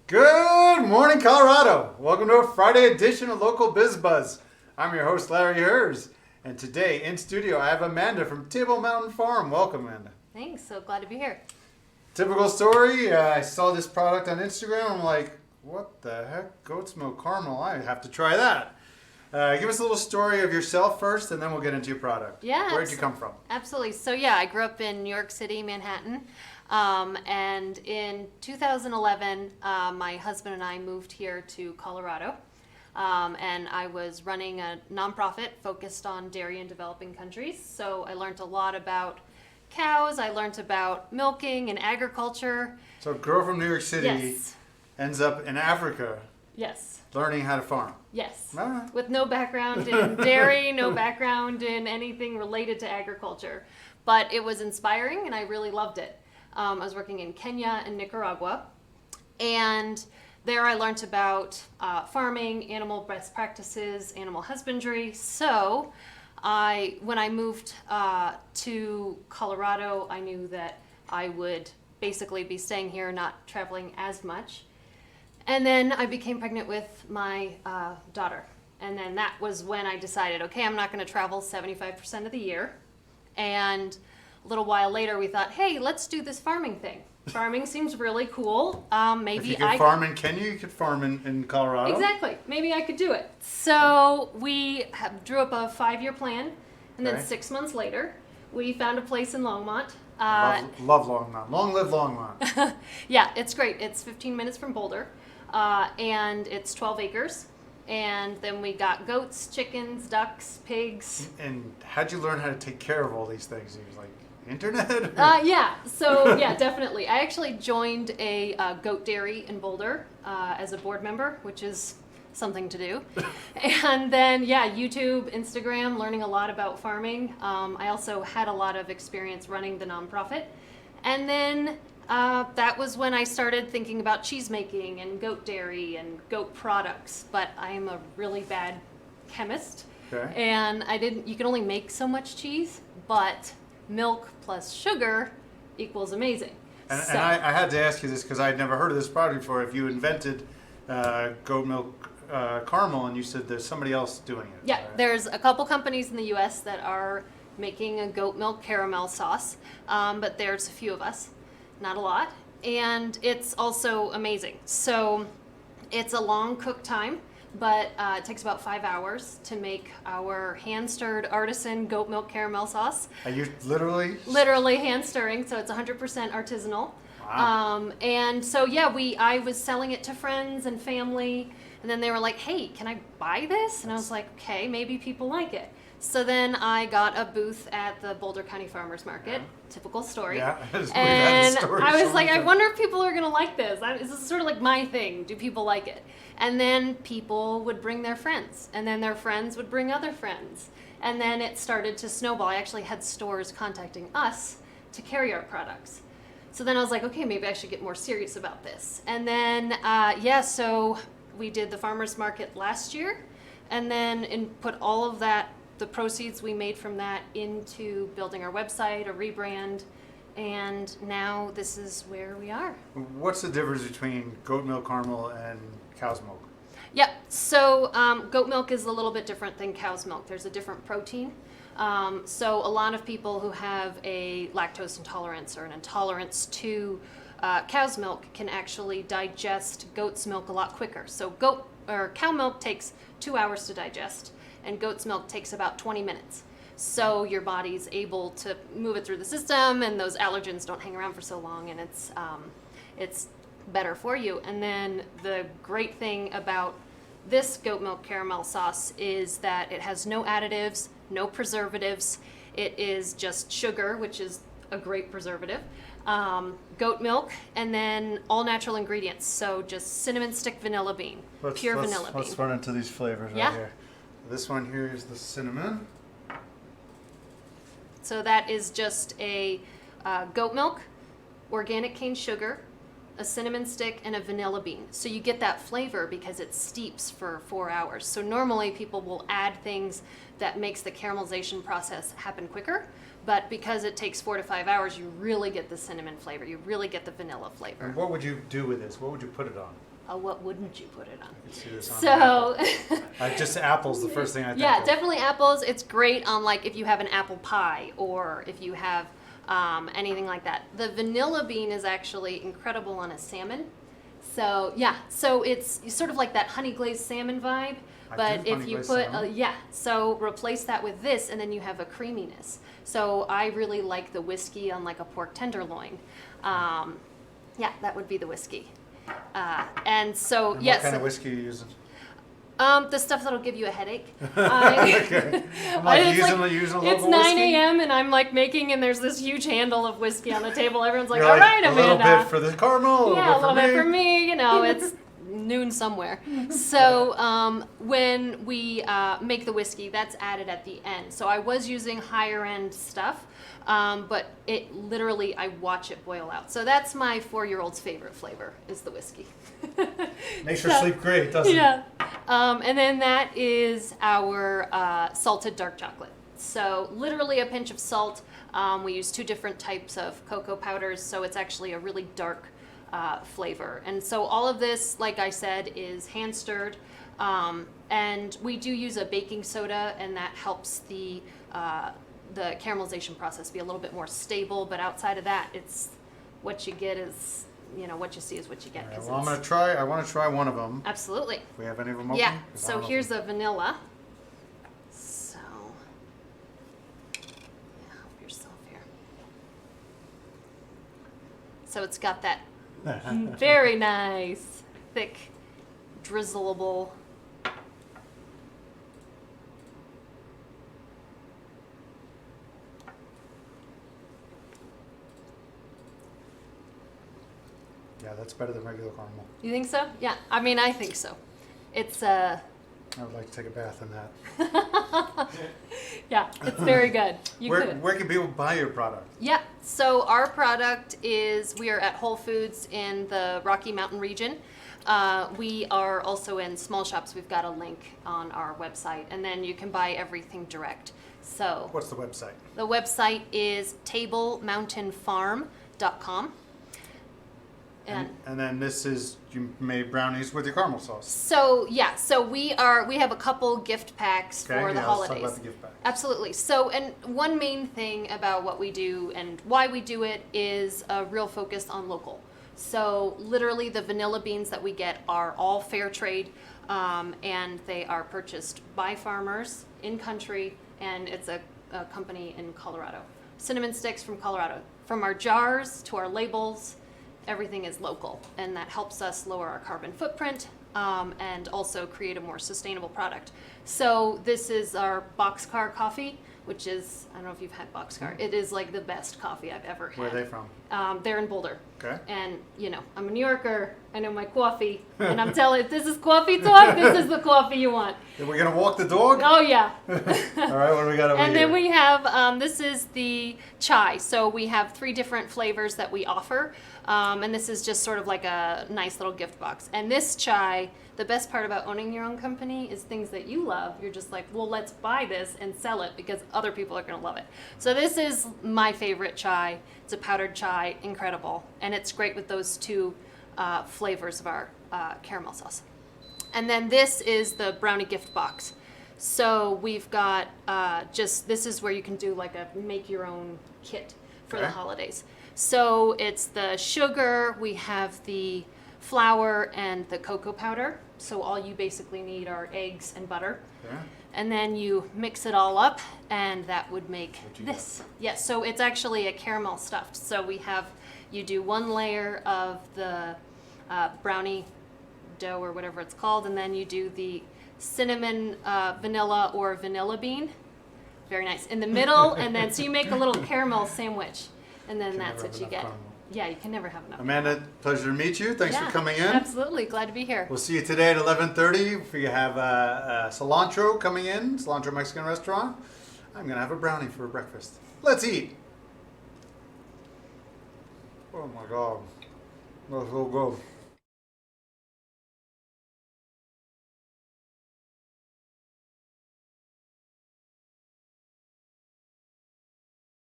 Good morning, Colorado. Welcome to a Friday edition of Local Biz Buzz. I'm your host, Larry Hers, and today in studio I have Amanda from Table Mountain Farm. Welcome, Amanda. Thanks, so glad to be here. Typical story, I saw this product on Instagram. I'm like, what the heck? Goat's milk caramel. I have to try that. Give us a little story of yourself first, and then we'll get into your product. Yeah. Where'd you come from? Absolutely. So yeah, I grew up in New York City, Manhattan. And in 2011, my husband and I moved here to Colorado. And I was running a nonprofit focused on dairy in developing countries. So I learned a lot about cows. I learned about milking and agriculture. So a girl from New York City Yes. ends up in Africa Yes. learning how to farm. Yes. All right. With no background in dairy, no background in anything related to agriculture. But it was inspiring and I really loved it. I was working in Kenya and Nicaragua, and there I learned about farming, animal best practices, animal husbandry. So when I moved to Colorado, I knew that I would basically be staying here, not traveling as much. And then I became pregnant with my daughter. And then that was when I decided, okay, I'm not going to travel 75% of the year. And a little while later, we thought, hey, let's do this farming thing. Farming seems really cool. If you could farm in Kenya, you could farm in Colorado. Exactly. Maybe I could do it. So we drew up a 5-year plan. And then Okay. 6 months later, we found a place in Longmont. Love Longmont. Long live Longmont. Yeah, it's great. It's 15 minutes from Boulder. And it's 12 acres. And then we got goats, chickens, ducks, pigs. And how'd you learn how to take care of all these things? You was like, internet? Yeah, so yeah, definitely. I actually joined a goat dairy in Boulder as a board member, which is something to do. And then, yeah, YouTube, Instagram, learning a lot about farming. I also had a lot of experience running the nonprofit. And then that was when I started thinking about cheese making and goat dairy and goat products. But I'm a really bad chemist. Okay. And you can only make so much cheese, but milk plus sugar equals amazing. And So- I had to ask you this because I had never heard of this product before. If you invented goat milk caramel and you said there's somebody else doing it. Yeah, right? there's a couple companies in the U.S. that are making a goat milk caramel sauce, but there's a few of us, not a lot, and it's also amazing. So it's a long cook time, but it takes about 5 hours to make our hand-stirred artisan goat milk caramel sauce. Are you literally? Literally hand stirring, so it's 100% artisanal. Wow. And so yeah, I was selling it to friends and family, and then they were like, "Hey, can I buy this?" And I was like, "Okay, maybe people like it." So then I got a booth at the Boulder County Farmers Market. Typical story. Yeah. We've had And the story I so was like, many I times. wonder if people are gonna like this. This is sort of like my thing. Do people like it? And then people would bring their friends, and then their friends would bring other friends, and then it started to snowball. I actually had stores contacting us to carry our products. So then I was like, okay, maybe I should get more serious about this. And then, so we did the farmers market last year, and then put all of that, the proceeds we made from that, into building our website, a rebrand, and now this is where we are. What's the difference between goat milk caramel and cow's milk? Yep. So goat milk is a little bit different than cow's milk. There's a different protein. So a lot of people who have a lactose intolerance or an intolerance to cow's milk can actually digest goat's milk a lot quicker. So cow milk takes 2 hours to digest, and goat's milk takes about 20 minutes. So your body's able to move it through the system, and those allergens don't hang around for so long, and it's better for you. And then the great thing about this goat milk caramel sauce is that it has no additives, no preservatives. It is just sugar, which is a great preservative, goat milk, and then all natural ingredients. So just cinnamon stick vanilla bean, pure vanilla bean. Let's run into these flavors Yeah. right here. This one here is the cinnamon. So that is just a goat milk, organic cane sugar, a cinnamon stick, and a vanilla bean. So you get that flavor because it steeps for 4 hours. So normally people will add things that makes the caramelization process happen quicker, but because it takes 4 to 5 hours, you really get the cinnamon flavor. You really get the vanilla flavor. And what would you do with this? What would you put it on? what wouldn't you put it on? I can see this on So, just apples, the first thing I think yeah, of. definitely apples. It's great on like if you have an apple pie or if you have anything like that. The vanilla bean is actually incredible on a salmon. So yeah, so it's sort of like that honey glazed salmon vibe. But if you put, so replace that with this and then you have a creaminess. So I really like the whiskey on like a pork tenderloin. Yeah, that would be the whiskey. And so, And yes. What kind of whiskey are you using? The stuff that'll give you a headache. Okay. I'm like using a local it's 9 whiskey? a.m. and I'm like making, and there's this huge handle of whiskey on the table. Everyone's like, You're all right, a Amanda. little bit for the caramel, Yeah, a little bit for me. You know, it's noon somewhere. So when we make the whiskey, that's added at the end. So I was using higher end stuff, but it literally, I watch it boil out. So that's my 4-year-old's favorite flavor is the whiskey. Makes her sleep great, doesn't it? Yeah. And then that is our salted dark chocolate. So literally a pinch of salt. We use 2 different types of cocoa powders, so it's actually a really dark flavor. And so all of this, like I said, is hand stirred. And we do use a baking soda, and that helps the caramelization process be a little bit more stable. But outside of that, it's what you get is, you know, what you see is what you get. All right, well, I want to try one of them. Absolutely. Do we have any of them open? Yeah, 'Cause I so don't know here's if the vanilla. So, yeah, help yourself here. So it's got that very nice, thick, drizzleable. Yeah, that's better than regular caramel. You think so? Yeah, I mean, I think so. It's I would like to take a bath in that. yeah, it's very good. Where can people buy your product? Yeah, so our product we are at Whole Foods in the Rocky Mountain region. We are also in small shops. We've got a link on our website, and then you can buy everything direct. So What's the website? the website is tablemountainfarm.com. And then you made brownies with your caramel sauce. So yeah, so we have a couple gift packs for the holidays. Let's talk about the gift pack. Absolutely. So, and one main thing about what we do and why we do it is a real focus on local. So literally the vanilla beans that we get are all fair trade, and they are purchased by farmers in country, and it's a company in Colorado. Cinnamon sticks from Colorado. From our jars to our labels, everything is local, and that helps us lower our carbon footprint and also create a more sustainable product. So this is our Boxcar Coffee, which is, I don't know if you've had Boxcar. It is like the best coffee I've ever had. Where are they from? They're in Boulder. Okay. And, you know, I'm a New Yorker. I know my coffee. And I'm telling you, if this is coffee talk, this is the coffee you want. Are we going to walk the dog? Oh, yeah. All right, what do we got over here? And then we have, this is the chai. So we have 3 different flavors that we offer. And this is just sort of like a nice little gift box. And this chai, the best part about owning your own company is things that you love. You're just like, well, let's buy this and sell it because other people are going to love it. So this is my favorite chai. It's a powdered chai, incredible. And it's great with those 2 flavors of our caramel sauce. And then this is the brownie gift box. So we've got this is where you can do like a make your own kit for the holidays. So it's the sugar, we have the flour and the cocoa powder. So all you basically need are eggs and butter. Okay. And then you mix it all up, and that would make this. Yes, so it's actually a caramel stuffed. So you do 1 layer of the brownie dough or whatever it's called, and then you do the cinnamon vanilla or vanilla bean. Very nice. In the middle, and then so you make a little caramel sandwich, and then that's what you get. Caramel. Yeah, you can never have enough. Amanda, pleasure to meet you. Thanks for coming in. Absolutely, glad to be here. We'll see you today at 11:30. We have cilantro coming in, cilantro Mexican restaurant. I'm going to have a brownie for breakfast. Let's eat. Oh my God. Let's go.